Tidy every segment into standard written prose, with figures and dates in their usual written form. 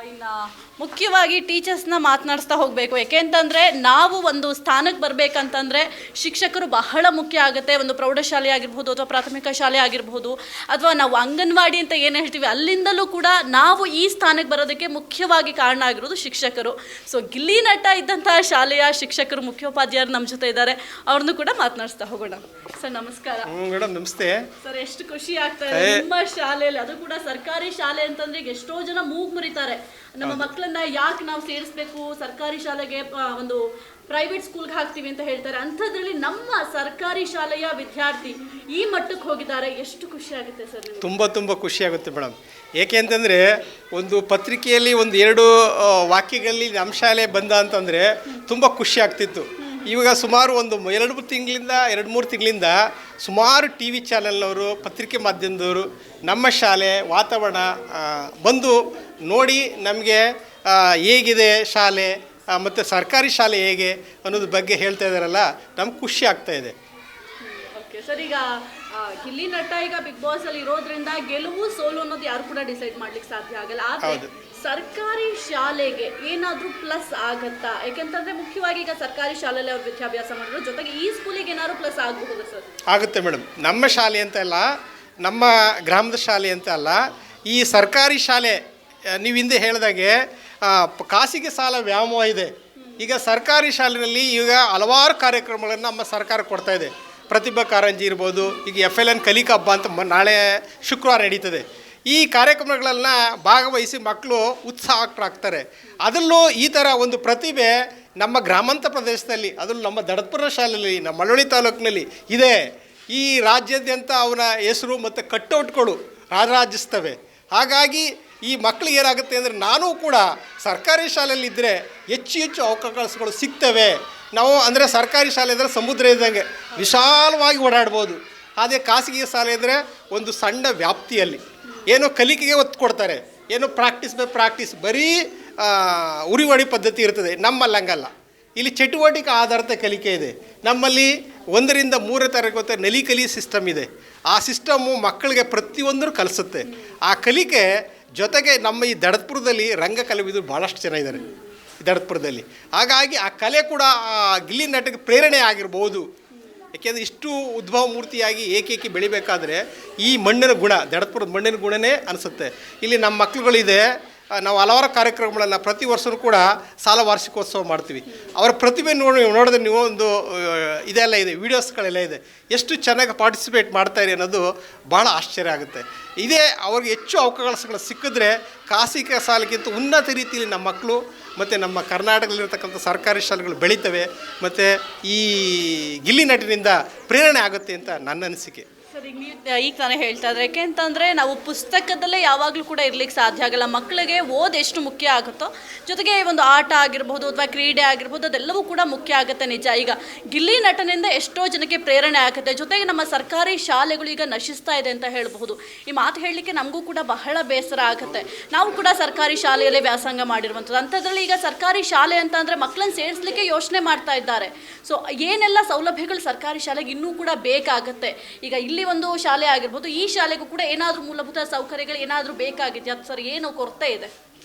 ಇನ್ನು ಮುಖ್ಯವಾಗಿ ಟೀಚರ್ಸ್ನ ಮಾತನಾಡಿಸ್ತಾ ಹೋಗಬೇಕು. ಯಾಕೆಂತಂದರೆ ನಾವು ಒಂದು ಸ್ಥಾನಕ್ಕೆ ಬರಬೇಕಂತಂದರೆ ಶಿಕ್ಷಕರು ಬಹಳ ಮುಖ್ಯ ಆಗುತ್ತೆ. ಒಂದು ಪ್ರೌಢಶಾಲೆ ಆಗಿರ್ಬೋದು ಅಥವಾ ಪ್ರಾಥಮಿಕ ಶಾಲೆ ಆಗಿರ್ಬೋದು ಅಥವಾ ನಾವು ಅಂಗನವಾಡಿ ಅಂತ ಏನು ಹೇಳ್ತೀವಿ ಅಲ್ಲಿಂದಲೂ ಕೂಡ ನಾವು ಈ ಸ್ಥಾನಕ್ಕೆ ಬರೋದಕ್ಕೆ ಮುಖ್ಯವಾಗಿ ಕಾರಣ ಆಗಿರೋದು ಶಿಕ್ಷಕರು. ಸೊ ಗಿಲ್ಲಿ ನಟ ಇದ್ದಂತಹ ಶಾಲೆಯ ಶಿಕ್ಷಕರು ಮುಖ್ಯೋಪಾಧ್ಯಾಯರು ನಮ್ಮ ಜೊತೆ ಇದ್ದಾರೆ. ಅವ್ರನ್ನೂ ಕೂಡ ಮಾತನಾಡಿಸ್ತಾ ಹೋಗೋಣ. ಸರ್ ನಮಸ್ಕಾರ. ಮೇಡಮ್ ನಮಸ್ತೆ. ಸರ್ ಎಷ್ಟು ಖುಷಿ ಆಗ್ತಾ ಇದೆ ನಿಮ್ಮ ಶಾಲೆಯಲ್ಲಿ, ಅದು ಕೂಡ ಸರ್ಕಾರಿ ಶಾಲೆ ಅಂತಂದ್ರೆ ಎಷ್ಟೋ ಜನ ಮೂಗ್ ಮುರಿತಾರೆ. ನಮ್ಮ ಮಕ್ಕಳನ್ನ ಯಾಕೆ ನಾವು ಸೇರಿಸ್ಬೇಕು ಸರ್ಕಾರಿ ಶಾಲೆಗೆ, ಒಂದು ಪ್ರೈವೇಟ್ ಸ್ಕೂಲ್ಗೆ ಹಾಕ್ತೀವಿ ಅಂತ ಹೇಳ್ತಾರೆ. ಅಂಥದ್ರಲ್ಲಿ ನಮ್ಮ ಸರ್ಕಾರಿ ಶಾಲೆಯ ವಿದ್ಯಾರ್ಥಿ ಈ ಮಟ್ಟಕ್ಕೆ ಹೋಗಿದ್ದಾರೆ. ಎಷ್ಟು ಖುಷಿ ಆಗುತ್ತೆ ಸರ್? ತುಂಬ ಖುಷಿ ಆಗುತ್ತೆ ಮೇಡಮ್. ಏಕೆ ಅಂತಂದರೆ ಒಂದು ಪತ್ರಿಕೆಯಲ್ಲಿ ಒಂದು 2 ವಾಕ್ಯಗಳಲ್ಲಿ ನಮ್ಮ ಶಾಲೆ ಬಂದ ಅಂತಂದರೆ ತುಂಬ ಖುಷಿ ಆಗ್ತಿತ್ತು. ಇವಾಗ ಸುಮಾರು ಒಂದು 2-3 ತಿಂಗಳಿಂದ ಸುಮಾರು ಟಿ ವಿ ಚಾನೆಲ್ನವರು, ಪತ್ರಿಕೆ ಮಾಧ್ಯಮದವರು ನಮ್ಮ ಶಾಲೆ ವಾತಾವರಣ ಬಂದು ನೋಡಿ ನಮಗೆ ಹೇಗಿದೆ ಶಾಲೆ ಮತ್ತು ಸರ್ಕಾರಿ ಶಾಲೆ ಹೇಗೆ ಅನ್ನೋದ್ರ ಬಗ್ಗೆ ಹೇಳ್ತಾ ಇದ್ದಾರಲ್ಲ, ನಮ್ಗೆ ಖುಷಿ ಆಗ್ತಾ ಇದೆ. ಓಕೆ ಸರ್, ಈಗ ಗಿಲ್ಲಿ ನಟ ಈಗ ಬಿಗ್ ಬಾಸ್ ಅಲ್ಲಿ ಇರೋದ್ರಿಂದ ಗೆಲುವು ಸೋಲು ಅನ್ನೋದು ಯಾರು ಕೂಡ ಡಿಸೈಡ್ ಮಾಡ್ಲಿಕ್ಕೆ ಸಾಧ್ಯ ಆಗಲ್ಲ. ಆದರೆ ಸರ್ಕಾರಿ ಶಾಲೆಗೆ ಏನಾದರೂ ಪ್ಲಸ್ ಆಗತ್ತಾ? ಯಾಕೆಂತಂದ್ರೆ ಮುಖ್ಯವಾಗಿ ಈಗ ಸರ್ಕಾರಿ ಶಾಲೆಯಲ್ಲಿ ಅವ್ರು ವಿದ್ಯಾಭ್ಯಾಸ ಮಾಡಿದ್ರು, ಜೊತೆಗೆ ಈ ಸ್ಕೂಲಿಗೆ ಏನಾದ್ರು ಪ್ಲಸ್ ಆಗಬಹುದು ಸರ್? ಆಗುತ್ತೆ ಮೇಡಮ್. ನಮ್ಮ ಶಾಲೆ ಅಂತ ಅಲ್ಲ, ನಮ್ಮ ಗ್ರಾಮದ ಶಾಲೆ ಅಂತ ಅಲ್ಲ, ಈ ಸರ್ಕಾರಿ ಶಾಲೆ ನೀವು ಹಿಂದೆ ಹೇಳಿದಾಗೆ ಖಾಸಗಿ ಸಾಲ ವ್ಯಾಮೋಹ ಇದೆ. ಈಗ ಸರ್ಕಾರಿ ಶಾಲೆಯಲ್ಲಿ ಈಗ ಹಲವಾರು ಕಾರ್ಯಕ್ರಮಗಳನ್ನು ನಮ್ಮ ಸರ್ಕಾರ ಕೊಡ್ತಾ ಇದೆ. ಪ್ರತಿಭಾ ಕಾರಂಜಿ ಇರ್ಬೋದು, ಈಗ FLN ಕಲಿಕಾ ಹಬ್ಬ ಅಂತ ನಾಳೆ ಶುಕ್ರವಾರ ನಡೀತದೆ. ಈ ಕಾರ್ಯಕ್ರಮಗಳನ್ನ ಭಾಗವಹಿಸಿ ಮಕ್ಕಳು ಉತ್ಸಾಹಕ್ರಾಗ್ತಾರೆ. ಅದರಲ್ಲೂ ಈ ಥರ ಒಂದು ಪ್ರತಿಭೆ ನಮ್ಮ ಗ್ರಾಮಾಂತರ ಪ್ರದೇಶದಲ್ಲಿ, ಅದರಲ್ಲೂ ನಮ್ಮ ದಡಪುರ ಶಾಲೆಯಲ್ಲಿ, ನಮ್ಮ ಮಳವಳ್ಳಿ ತಾಲೂಕಿನಲ್ಲಿ ಇದೆ. ಈ ರಾಜ್ಯಾದ್ಯಂತ ಅವನ ಹೆಸರು ಮತ್ತು ಕಟ್ಟೌಟ್ಗಳು ರಾರಾಜಿಸ್ತವೆ. ಹಾಗಾಗಿ ಈ ಮಕ್ಕಳಿಗೆ ಏನಾಗುತ್ತೆ ಅಂದರೆ, ನಾನು ಕೂಡ ಸರ್ಕಾರಿ ಶಾಲೆಯಲ್ಲಿದ್ದರೆ ಹೆಚ್ಚು ಅವಕಾಶಗಳು ಸಿಗ್ತವೆ. ನಾವು ಅಂದರೆ ಸರ್ಕಾರಿ ಶಾಲೆ ಅಂದರೆ ಸಮುದ್ರ ಇದ್ದಂಗೆ ವಿಶಾಲವಾಗಿ ಓಡಾಡ್ಬೋದು. ಅದೇ ಖಾಸಗಿ ಶಾಲೆ ಅಂದರೆ ಒಂದು ಸಣ್ಣ ವ್ಯಾಪ್ತಿಯಲ್ಲಿ ಏನೋ ಕಲಿಕೆಗೆ ಒತ್ತು ಕೊಡ್ತಾರೆ, ಏನೋ ಪ್ರಾಕ್ಟೀಸ್ ಬರೀ ಉರಿವಡಿ ಪದ್ಧತಿ ಇರ್ತದೆ. ನಮ್ಮಲ್ಲಿ ಹಂಗಲ್ಲ, ಇಲ್ಲಿ ಚಟುವಟಿಕೆ ಆಧಾರಿತ ಕಲಿಕೆ ಇದೆ. ನಮ್ಮಲ್ಲಿ 1ರಿಂದ 3ನೇ ತರಗತಿ ನಲಿಕಲಿ ಸಿಸ್ಟಮ್ ಇದೆ. ಆ ಸಿಸ್ಟಮ್ಮು ಮಕ್ಕಳಿಗೆ ಪ್ರತಿಯೊಂದನ್ನು ಕಲಿಸುತ್ತೆ. ಆ ಕಲಿಕೆ ಜೊತೆಗೆ ನಮ್ಮ ಈ ದಡಪುರದಲ್ಲಿ ರಂಗ ಕಲಾವಿದರು ಭಾಳಷ್ಟು ಜನ ಇದ್ದಾರೆ ಈ ದಡಪುರದಲ್ಲಿ. ಹಾಗಾಗಿ ಆ ಕಲೆ ಕೂಡ ಗಿಲ್ಲಿ ನಟಕ್ಕೆ ಪ್ರೇರಣೆ ಆಗಿರ್ಬೋದು. ಏಕೆಂದರೆ ಇಷ್ಟು ಉದ್ಭವ ಮೂರ್ತಿಯಾಗಿ ಏಕೇಕಿ ಬೆಳಿಬೇಕಾದ್ರೆ ಈ ಮಣ್ಣಿನ ಗುಣ, ದಡಪುರದ ಮಣ್ಣಿನ ಗುಣನೇ ಅನಿಸುತ್ತೆ. ಇಲ್ಲಿ ನಮ್ಮ ಮಕ್ಕಳುಗಳಿದೆ, ನಾವು ಹಲವಾರು ಕಾರ್ಯಕ್ರಮಗಳನ್ನು ಪ್ರತಿ ವರ್ಷವೂ ಕೂಡ ಶಾಲಾ ವಾರ್ಷಿಕೋತ್ಸವ ಮಾಡ್ತೀವಿ. ಅವರ ಪ್ರತಿಭೆ ನೋಡಿದ್ರೆ ನೀವು ಒಂದು ಇದೆಲ್ಲ ಇದೆ, ವೀಡಿಯೋಸ್ಗಳೆಲ್ಲ ಇದೆ, ಎಷ್ಟು ಚೆನ್ನಾಗಿ ಪಾರ್ಟಿಸಿಪೇಟ್ ಮಾಡ್ತಾಯಿರಿ ಅನ್ನೋದು ಭಾಳ ಆಶ್ಚರ್ಯ ಆಗುತ್ತೆ. ಇದೇ ಅವ್ರಿಗೆ ಹೆಚ್ಚು ಅವಕಾಶಗಳು ಸಿಕ್ಕಿದ್ರೆ ಖಾಸಗಿ ಶಾಲೆಗಿಂತ ಉನ್ನತ ರೀತಿಯಲ್ಲಿ ನಮ್ಮ ಮಕ್ಕಳು ಮತ್ತು ನಮ್ಮ ಕರ್ನಾಟಕದಲ್ಲಿರ್ತಕ್ಕಂಥ ಸರ್ಕಾರಿ ಶಾಲೆಗಳು ಬೆಳೀತವೆ ಮತ್ತು ಈ ಗಿಲ್ಲಿ ನಟನಿಂದ ಪ್ರೇರಣೆ ಆಗುತ್ತೆ ಅಂತ ನನ್ನ ಅನಿಸಿಕೆ. ಸರ್, ಈಗ ತಾನೇ ಹೇಳ್ತಾ ಇದ್ರೆ, ಯಾಕೆಂತಂದರೆ ನಾವು ಪುಸ್ತಕದಲ್ಲೇ ಯಾವಾಗಲೂ ಕೂಡ ಇರ್ಲಿಕ್ಕೆ ಸಾಧ್ಯ ಆಗಲ್ಲ. ಮಕ್ಕಳಿಗೆ ಓದು ಎಷ್ಟು ಮುಖ್ಯ ಆಗುತ್ತೋ ಜೊತೆಗೆ ಒಂದು ಆಟ ಆಗಿರ್ಬೋದು ಅಥವಾ ಕ್ರೀಡೆ ಆಗಿರ್ಬೋದು ಅದೆಲ್ಲವೂ ಕೂಡ ಮುಖ್ಯ ಆಗುತ್ತೆ. ನಿಜ, ಈಗ ಗಿಲ್ಲಿ ನಟನಿಂದ ಎಷ್ಟೋ ಜನಕ್ಕೆ ಪ್ರೇರಣೆ ಆಗುತ್ತೆ. ಜೊತೆಗೆ ನಮ್ಮ ಸರ್ಕಾರಿ ಶಾಲೆಗಳು ಈಗ ನಶಿಸ್ತಾ ಇದೆ ಅಂತ ಹೇಳಬಹುದು. ಈ ಮಾತು ಹೇಳಲಿಕ್ಕೆ ನಮಗೂ ಕೂಡ ಬಹಳ ಬೇಸರ ಆಗುತ್ತೆ. ನಾವು ಕೂಡ ಸರ್ಕಾರಿ ಶಾಲೆಯಲ್ಲೇ ವ್ಯಾಸಂಗ ಮಾಡಿರುವಂಥದ್ದು. ಅಂಥದ್ರಲ್ಲಿ ಈಗ ಸರ್ಕಾರಿ ಶಾಲೆ ಅಂತ ಅಂದರೆ ಮಕ್ಕಳನ್ನ ಸೇರಿಸಲಿಕ್ಕೆ ಯೋಚನೆ ಮಾಡ್ತಾ ಇದ್ದಾರೆ. ಸೊ ಏನೆಲ್ಲ ಸೌಲಭ್ಯಗಳು ಸರ್ಕಾರಿ ಶಾಲೆಗೆ ಇನ್ನೂ ಕೂಡ ಬೇಕಾಗುತ್ತೆ. ಈಗ ಇಲ್ಲಿ ಒಂದು ಶಾಲೆ ಆಗಿರ್ಬೋದು, ಈ ಶಾಲೆಗೂ ಕೂಡ ಏನಾದರೂ ಮೂಲಭೂತ ಸೌಕರ್ಯಗಳು ಏನಾದರೂ ಬೇಕಾಗಿದೆಯಾ ಸರ್? ಏನು ಕೊರತೆ ಇದೆ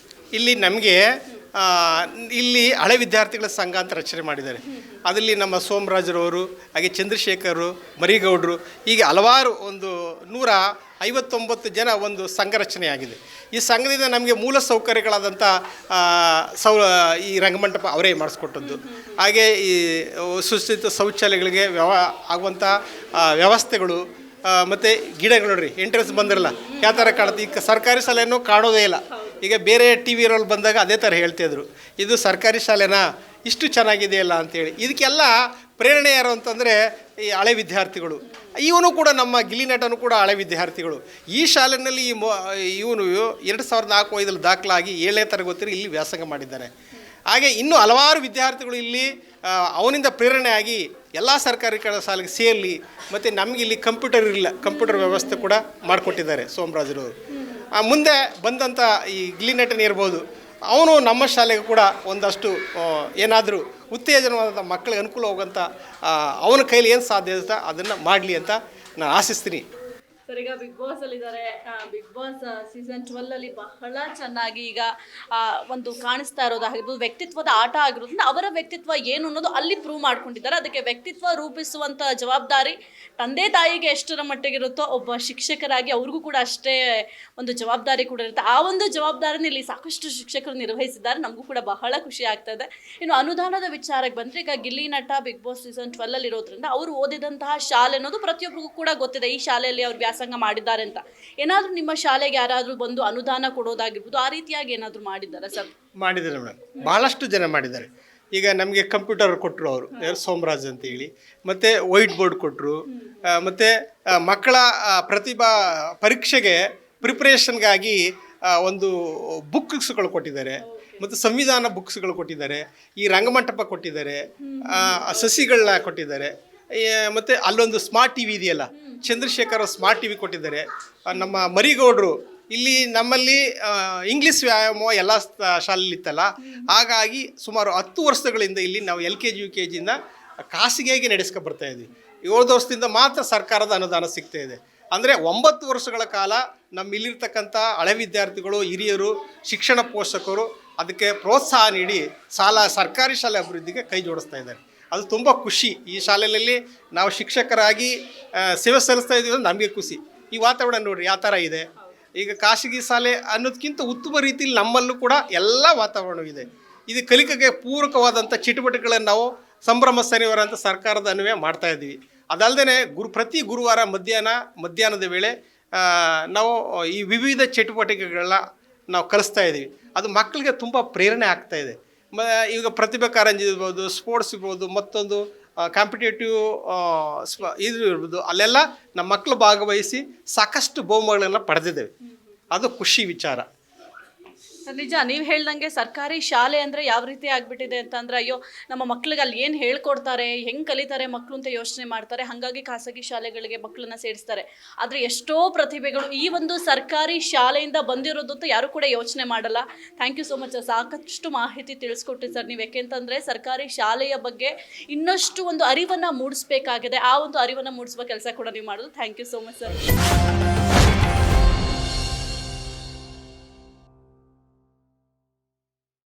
ಇಲ್ಲಿ ನಮಗೆ? ಇಲ್ಲಿ ಹಳೆ ವಿದ್ಯಾರ್ಥಿಗಳ ಸಂಘ ಅಂತ ರಚನೆ ಮಾಡಿದ್ದಾರೆ. ಅದರಲ್ಲಿ ನಮ್ಮ ಸೋಮರಾಜರವರು, ಹಾಗೆ ಚಂದ್ರಶೇಖರರು, ಮರಿಗೌಡರು, ಹೀಗೆ ಹಲವಾರು ಒಂದು 159 ಜನ ಒಂದು ಸಂಘ ರಚನೆಯಾಗಿದೆ. ಈ ಸಂಘದಿಂದ ನಮಗೆ ಮೂಲ ಸೌಕರ್ಯಗಳಾದಂಥ ಈ ರಂಗಮಂಟಪ ಅವರೇ ಮಾಡಿಸ್ಕೊಟ್ಟದ್ದು. ಹಾಗೆ ಈ ಸುಸ್ಥಿತ ಶೌಚಾಲಯಗಳಿಗೆ ಆಗುವಂಥ ವ್ಯವಸ್ಥೆಗಳು ಮತ್ತು ಗಿಡಗಳು ನೋಡ್ರಿ, ಎಂಟ್ರೆನ್ಸ್ ಬಂದಿರಲ್ಲ ಯಾವ ಥರ ಕಾಣುತ್ತೆ. ಈಗ ಸರ್ಕಾರಿ ಶಾಲೆಯನ್ನು ಕಾಣೋದೇ ಇಲ್ಲ. ಈಗ ಬೇರೆ ಟಿ ವಿರಲ್ಲಿ ಬಂದಾಗ ಅದೇ ಥರ ಹೇಳ್ತಿದ್ರು, ಇದು ಸರ್ಕಾರಿ ಶಾಲೆನಾ, ಇಷ್ಟು ಚೆನ್ನಾಗಿದೆಯಲ್ಲ ಅಂಥೇಳಿ. ಇದಕ್ಕೆಲ್ಲ ಪ್ರೇರಣೆ ಯಾರು ಅಂತಂದರೆ ಈ ಹಳೆ ವಿದ್ಯಾರ್ಥಿಗಳು. ಇವನು ಕೂಡ ನಮ್ಮ ಗಿಲ್ಲಿ ನಟನು ಕೂಡ ಹಳೆ ವಿದ್ಯಾರ್ಥಿಗಳು. ಈ ಶಾಲೆಯಲ್ಲಿ ಇವನು 2004-05 ದಾಖಲಾಗಿ 7ನೇ ತರಗತಿ ಇಲ್ಲಿ ವ್ಯಾಸಂಗ ಮಾಡಿದ್ದಾನೆ. ಹಾಗೆ ಇನ್ನೂ ಹಲವಾರು ವಿದ್ಯಾರ್ಥಿಗಳು ಇಲ್ಲಿ ಅವನಿಂದ ಪ್ರೇರಣೆ ಆಗಿ ಎಲ್ಲ ಸರ್ಕಾರಿ ಶಾಲೆಗೆ ಸೇರಲಿ. ಮತ್ತು ನಮಗೆ ಇಲ್ಲಿ ಕಂಪ್ಯೂಟರ್ ವ್ಯವಸ್ಥೆ ಕೂಡ ಮಾಡಿಕೊಟ್ಟಿದ್ದಾರೆ ಸೋಮರಾಜರವರು. ಮುಂದೆ ಬಂದಂಥ ಈ ಗಿಲ್ಲಿ ನಟನೆ ಇರ್ಬೋದು, ಅವನು ನಮ್ಮ ಶಾಲೆಗೆ ಕೂಡ ಒಂದಷ್ಟು ಏನಾದರೂ ಉತ್ತೇಜನವಾದಂಥ ಮಕ್ಕಳಿಗೆ ಅನುಕೂಲ ಹೋಗೋಂಥ ಅವನ ಕೈಲಿ ಏನು ಸಾಧ್ಯ ಇರುತ್ತೆ ಅದನ್ನು ಮಾಡಲಿ ಅಂತ ನಾನು ಆಶಿಸ್ತೀನಿ. ಸರ್ ಈಗ ಬಿಗ್ ಬಾಸ್ ಅಲ್ಲಿ ಇದ್ದಾರೆ. ಬಿಗ್ ಬಾಸ್ ಸೀಸನ್ 12 ಅಲ್ಲಿ ಬಹಳ ಚೆನ್ನಾಗಿ ಈಗ ಒಂದು ಕಾಣಿಸ್ತಾ ಇರೋದಾಗಿರ್ಬೋದು, ವ್ಯಕ್ತಿತ್ವದ ಆಟ ಆಗಿರೋದ್ರಿಂದ ಅವರ ವ್ಯಕ್ತಿತ್ವ ಏನು ಅನ್ನೋದು ಅಲ್ಲಿ ಪ್ರೂವ್ ಮಾಡ್ಕೊಂಡಿದ್ದಾರೆ. ಅದಕ್ಕೆ ವ್ಯಕ್ತಿತ್ವ ರೂಪಿಸುವಂತ ಜವಾಬ್ದಾರಿ ತಂದೆ ತಾಯಿಗೆ ಎಷ್ಟರ ಮಟ್ಟಿಗಿರುತ್ತೋ ಒಬ್ಬ ಶಿಕ್ಷಕರಾಗಿ ಅವ್ರಿಗೂ ಕೂಡ ಅಷ್ಟೇ ಒಂದು ಜವಾಬ್ದಾರಿ ಕೂಡ ಇರುತ್ತೆ. ಆ ಒಂದು ಜವಾಬ್ದಾರಿನ ಇಲ್ಲಿ ಸಾಕಷ್ಟು ಶಿಕ್ಷಕರು ನಿರ್ವಹಿಸಿದ್ದಾರೆ. ನಮಗೂ ಕೂಡ ಬಹಳ ಖುಷಿ ಆಗ್ತಾ ಇದೆ. ಇನ್ನು ಅನುದಾನದ ವಿಚಾರಕ್ಕೆ ಬಂದರೆ, ಈಗ ಗಿಲ್ಲಿ ನಟ ಬಿಗ್ ಬಾಸ್ ಸೀಸನ್ 12 ಅಲ್ಲಿ ಇರೋದ್ರಿಂದ ಅವರು ಓದಿದಂತಹ ಶಾಲೆ ಅನ್ನೋದು ಪ್ರತಿಯೊಬ್ಬರಿಗೂ ಕೂಡ ಗೊತ್ತಿದೆ. ಈ ಶಾಲೆಯಲ್ಲಿ ಅವ್ರು ವ್ಯಾಸಂಗ ಮಾಡಿದ್ದಾರೆ ಅಂತ. ಏನಾದರೂ ನಿಮ್ಮ ಶಾಲೆಗೆ ಯಾರಾದರೂ ಬಂದು ಅನುದಾನ ಕೊಡೋದಾಗಿರ್ಬೋದು, ಆ ರೀತಿಯಾಗಿ ಏನಾದರೂ ಮಾಡಿದ್ದಾರೆ ಸರ್? ಮಾಡಿದ್ದಾರೆ ಮೇಡಮ್, ಭಾಳಷ್ಟು ಜನ ಮಾಡಿದ್ದಾರೆ. ಈಗ ನಮಗೆ ಕಂಪ್ಯೂಟರ್ ಕೊಟ್ಟರು ಅವರು, ಯಾರು ಸೋಮರಾಜ್ ಅಂತ ಹೇಳಿ, ಮತ್ತು ವೈಟ್ ಬೋರ್ಡ್ ಕೊಟ್ಟರು, ಮತ್ತು ಮಕ್ಕಳ ಪ್ರತಿಭಾ ಪರೀಕ್ಷೆಗೆ ಪ್ರಿಪ್ರೇಷನ್ಗಾಗಿ ಒಂದು ಬುಕ್ಸ್ಗಳು ಕೊಟ್ಟಿದ್ದಾರೆ, ಮತ್ತು ಸಂವಿಧಾನ ಬುಕ್ಸ್ಗಳು ಕೊಟ್ಟಿದ್ದಾರೆ, ಈ ರಂಗಮಂಟಪ ಕೊಟ್ಟಿದ್ದಾರೆ, ಸಸಿಗಳನ್ನ ಕೊಟ್ಟಿದ್ದಾರೆ, ಮತ್ತು ಅಲ್ಲೊಂದು ಸ್ಮಾರ್ಟ್ ಟಿ ವಿ ಇದೆಯಲ್ಲ, ಚಂದ್ರಶೇಖರ್ ಸ್ಮಾರ್ಟ್ ಟಿ ವಿ ಕೊಟ್ಟಿದ್ದಾರೆ. ನಮ್ಮ ಮರಿಗೌಡರು ಇಲ್ಲಿ ನಮ್ಮಲ್ಲಿ ಇಂಗ್ಲೀಷ್ ವ್ಯಾಯಾಮ ಎಲ್ಲ ಶಾಲೆಯಲ್ಲಿ ಇತ್ತಲ್ಲ, ಹಾಗಾಗಿ ಸುಮಾರು 10 ವರ್ಷಗಳಿಂದ ಇಲ್ಲಿ ನಾವು LKG UKGಯಿಂದ ಖಾಸಗಿಯಾಗಿ ನಡೆಸ್ಕೊ ಬರ್ತಾ ಇದ್ವಿ. 7 ವರ್ಷದಿಂದ ಮಾತ್ರ ಸರ್ಕಾರದ ಅನುದಾನ ಸಿಗ್ತಾ ಇದೆ. ಅಂದರೆ 9 ವರ್ಷಗಳ ಕಾಲ ನಮ್ಮ ಇಲ್ಲಿರ್ತಕ್ಕಂಥ ಹಳೆ ವಿದ್ಯಾರ್ಥಿಗಳು, ಹಿರಿಯರು, ಶಿಕ್ಷಣ ಪೋಷಕರು ಅದಕ್ಕೆ ಪ್ರೋತ್ಸಾಹ ನೀಡಿ ಸರ್ಕಾರಿ ಶಾಲೆ ಅಭಿವೃದ್ಧಿಗೆ ಕೈ ಜೋಡಿಸ್ತಾ ಇದ್ದಾರೆ. ಅದು ತುಂಬ ಖುಷಿ. ಈ ಶಾಲೆಯಲ್ಲಿ ನಾವು ಶಿಕ್ಷಕರಾಗಿ ಸೇವೆ ಸಲ್ಲಿಸ್ತಾ ಇದ್ದೀವಿ, ನಮಗೆ ಖುಷಿ. ಈ ವಾತಾವರಣ ನೋಡಿರಿ ಯಾವ ಥರ ಇದೆ. ಈಗ ಖಾಸಗಿ ಶಾಲೆ ಅನ್ನೋದಕ್ಕಿಂತ ಉತ್ತಮ ರೀತಿಯಲ್ಲಿ ನಮ್ಮಲ್ಲೂ ಕೂಡ ಎಲ್ಲ ವಾತಾವರಣವಿದೆ. ಇದು ಕಲಿಕೆಗೆ ಪೂರಕವಾದಂಥ ಚಟುವಟಿಕೆಗಳನ್ನು ನಾವು ಸಂಭ್ರಮ ಶನಿವಾರ ಅಂತ ಸರ್ಕಾರದ ಅನ್ವಯ ಮಾಡ್ತಾ ಇದ್ದೀವಿ. ಅದಲ್ಲದೆ ಪ್ರತಿ ಗುರುವಾರ ಮಧ್ಯಾಹ್ನದ ವೇಳೆ ನಾವು ಈ ವಿವಿಧ ಚಟುವಟಿಕೆಗಳನ್ನ ನಾವು ಕಲಿಸ್ತಾ ಇದ್ದೀವಿ. ಅದು ಮಕ್ಕಳಿಗೆ ತುಂಬ ಪ್ರೇರಣೆ ಆಗ್ತಾ ಇದೆ. ಈಗ ಪ್ರತಿಭಾ ಕಾರಂಜಿ ಇರ್ಬೋದು, ಸ್ಪೋರ್ಟ್ಸ್ ಇರ್ಬೋದು, ಮತ್ತೊಂದು ಕಾಂಪಿಟೇಟಿವ್ ಇದು ಇರ್ಬೋದು, ಅಲ್ಲೆಲ್ಲ ನಮ್ಮ ಮಕ್ಕಳು ಭಾಗವಹಿಸಿ ಸಾಕಷ್ಟು ಬಹುಮಾನಗಳನ್ನು ಪಡೆದಿದ್ದೇವೆ. ಅದು ಖುಷಿ ವಿಚಾರ. ನಿಜ, ನೀವು ಹೇಳ್ದಂಗೆ ಸರ್ಕಾರಿ ಶಾಲೆ ಅಂದರೆ ಯಾವ ರೀತಿ ಆಗಿಬಿಟ್ಟಿದೆ ಅಂತಂದರೆ, ಅಯ್ಯೋ ನಮ್ಮ ಮಕ್ಳಿಗೆ ಅಲ್ಲಿ ಏನು ಹೇಳ್ಕೊಡ್ತಾರೆ, ಹೆಂಗೆ ಕಲಿತಾರೆ ಮಕ್ಕಳು ಅಂತ ಯೋಚನೆ ಮಾಡ್ತಾರೆ. ಹಾಗಾಗಿ ಖಾಸಗಿ ಶಾಲೆಗಳಿಗೆ ಮಕ್ಕಳನ್ನ ಸೇರಿಸ್ತಾರೆ. ಆದರೆ ಎಷ್ಟೋ ಪ್ರತಿಭೆಗಳು ಈ ಒಂದು ಸರ್ಕಾರಿ ಶಾಲೆಯಿಂದ ಬಂದಿರೋದು ಅಂತ ಯಾರು ಕೂಡ ಯೋಚನೆ ಮಾಡಲ್ಲ. Thank you so much. ಸಾಕಷ್ಟು ಮಾಹಿತಿ ತಿಳಿಸ್ಕೊಟ್ರಿ ಸರ್ ನೀವು. ಯಾಕೆಂತಂದರೆ ಸರ್ಕಾರಿ ಶಾಲೆಯ ಬಗ್ಗೆ ಇನ್ನಷ್ಟು ಒಂದು ಅರಿವನ್ನು ಮೂಡಿಸ್ಬೇಕಾಗಿದೆ. ಆ ಒಂದು ಅರಿವನ್ನು ಮೂಡಿಸುವ ಕೆಲಸ ಕೂಡ ನೀವು ಮಾಡೋದು. Thank you so much sir.